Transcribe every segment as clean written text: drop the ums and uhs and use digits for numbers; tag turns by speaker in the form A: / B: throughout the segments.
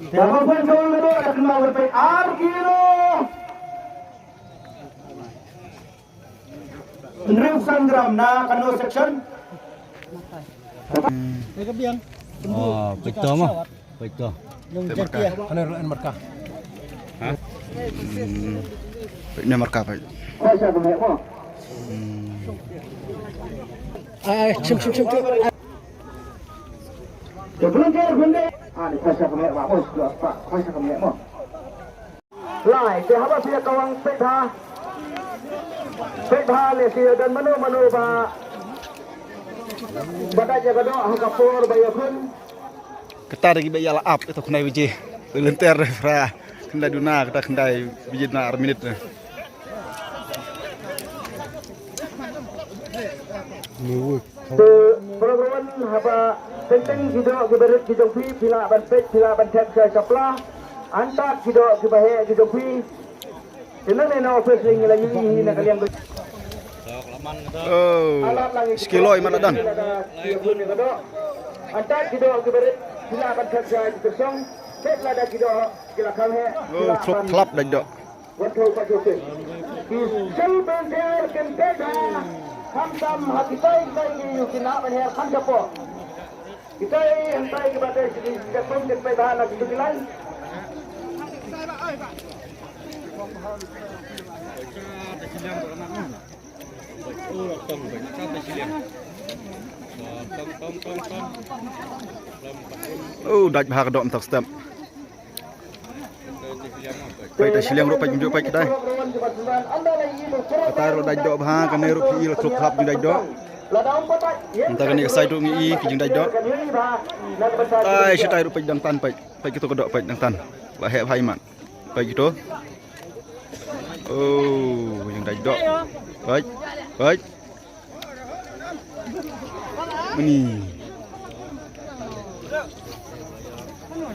A: Dapat pun soal itu ada kena berbaik Argino. Andrew Sangram na kano section.
B: Oh, betul mah. Betul.
C: Ano marka?
B: Ha? Ini marka apa?
A: Oh, siya kumaya mo.
C: Ay, chum.
A: Volunteer bende. Ni siya kumaya mo. Oh, siya kumaya mo. Lai, kaya haba siya kawang petha. Petha le siya dan manu ba. Badak jaga do hakapur bayakun.
B: Kita lagi bayar up itu kena biji. Volunteer fra. Kena duna kita kena biji na minit.
A: Program haba tentang hidup keberit hidup pi pila banpet pila bantet saya kapla antak hidup kebahe hidup pi senang nena office ling lagi ini nak kalian
B: Oh, sekilo mana dan?
A: antak hidup keberit pila bantet saya kosong set lada hidup kila kalhe
B: Oh, klub dah dok.
A: waktu pakai kisah bentar kenteda Hamdam hakitai kai yukina menher kanjapo. Kita hentai kepada sini ketong dan pedahan lagi begilai.
B: Oh, dah bahag dok untuk step. Baik dah siliang rupai junjuk baik kita. Kata ro dah dok bahag kan rupi il klub junjuk dok. Entah kan ni side ru ngi junjuk dok. Tai sitai rupai dang tan baik. Baik kita kedok baik dang tan. Bahaya bahai mat. Baik gitu. Oh, junjuk dok. Baik. Ini.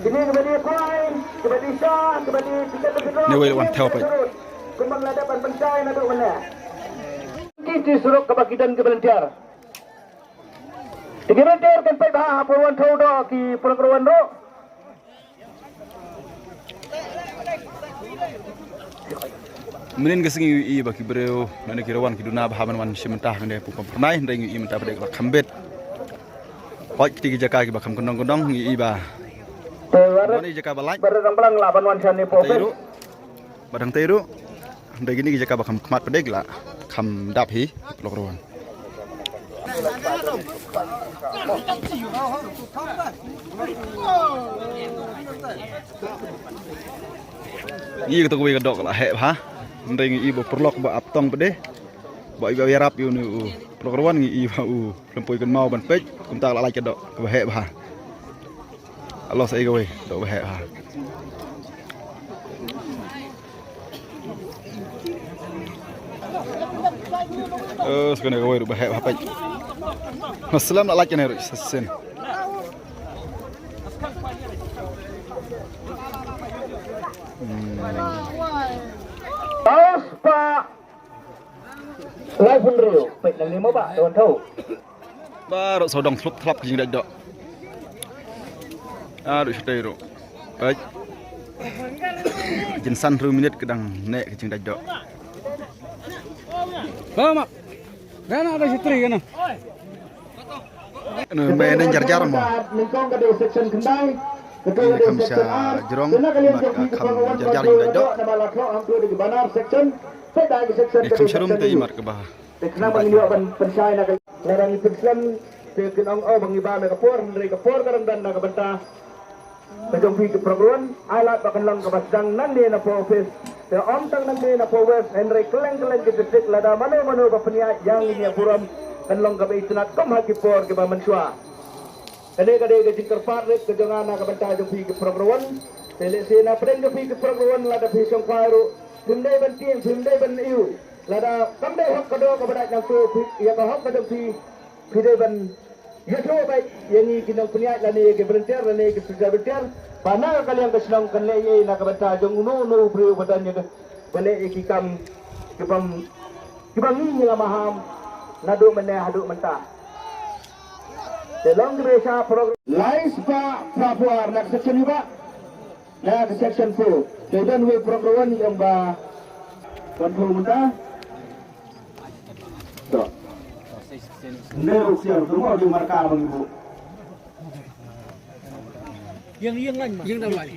A: Ini kembali poin, kembali shot, kembali tiga terus.
B: Ni wei wan theo baik.
A: Kembang ladapan pencai nak mana? Kiti suruh kebagitan kebelanjar. Kebelanjar kan pai bah purwan thau do ki program do.
B: Menin kesengi i baki bereu nane kirawan kiduna bahaman wan sementah ngene pupam pernai ndeng i mentah pada kambet. Poi tigi jaka ki bakam kendong-kendong i ba. Mari jaka balai.
A: Beramblang laban wan sani
B: Teiru. Badang teiru. Ndeng ini jaka bakam kemat pedeg la. Kam dap hi lokrowan. Ni kita kuwi kedok la he ha. Ndeng i bo perlok ba aptong pede. Ba i ba yarap yu nu. Lokrowan ngi i ba u. Lempoi kan mau ban pej kum tak la lai kedok ke he ba. Allah saya gawe dok bahe ha. Sekarang gawe dok bahe apa? Assalam nak like ni ru sen.
A: Taus Pak. Lai pun rio, pek nang lima Pak, tuan tahu.
B: Baru sodong klub jing dak dok. Aduh sudah itu, baik. Jensan 2 minit kedang naik ke cing dajok.
C: Bawa mak. Kan ada sitri kan?
B: Main jar-jar mah.
A: Ningkong ke section kendai.
B: Ini kamsa jerong, kam jar-jar cing dajok. Ini kam serum tu imat ke bah.
A: Kenapa ini akan pensai nak larang Islam sekenang mengibar nak kapur dari kapur karang dan nak bentah. Macam ke program alat akan lang kabasang nanti na po office te om tang nanti na po west Henry keleng ke district lada mano ba penia yang ini puram kan long ka itnat kom haki por ke ba mansua kade ke jikar parlet ke jangan na kabanta jong ke program tele sena preng ke program lada pisong kairu himdai ban tim himdai ban iu lada kamdai hok kado ka badak nang tu ya ka hok kado hidai ban ya coba baik yang ini kita punya lani ke volunteer lani ke sudah volunteer mana kalian kesenang kan lagi nak benda jong unu beri badannya ke balik ikam kibang ini lah maham nadu mana hadu mentah dalam desa program lais Pak Prapuar nak section juga na ke section 4 kedan we program yang ba kontrol muda to nero siang semua di marka bang ibu
C: Yang lain, yang dah lain.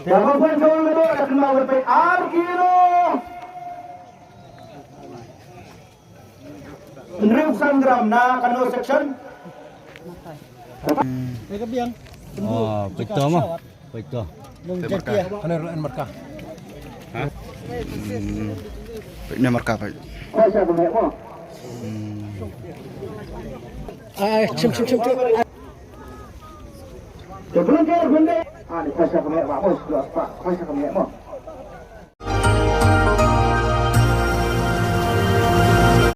A: ya pun kawan itu ada kenal berpe arkiro nero sangram na kano section
C: Mereka biang.
D: Oh, betul mah. Betul.
C: Nung Jepia. Kaneroan marka.
B: Ini marka pak.
A: saya boleh mo
C: Cem.
A: sebelum dia benda ni saya boleh pak bos pak saya boleh mo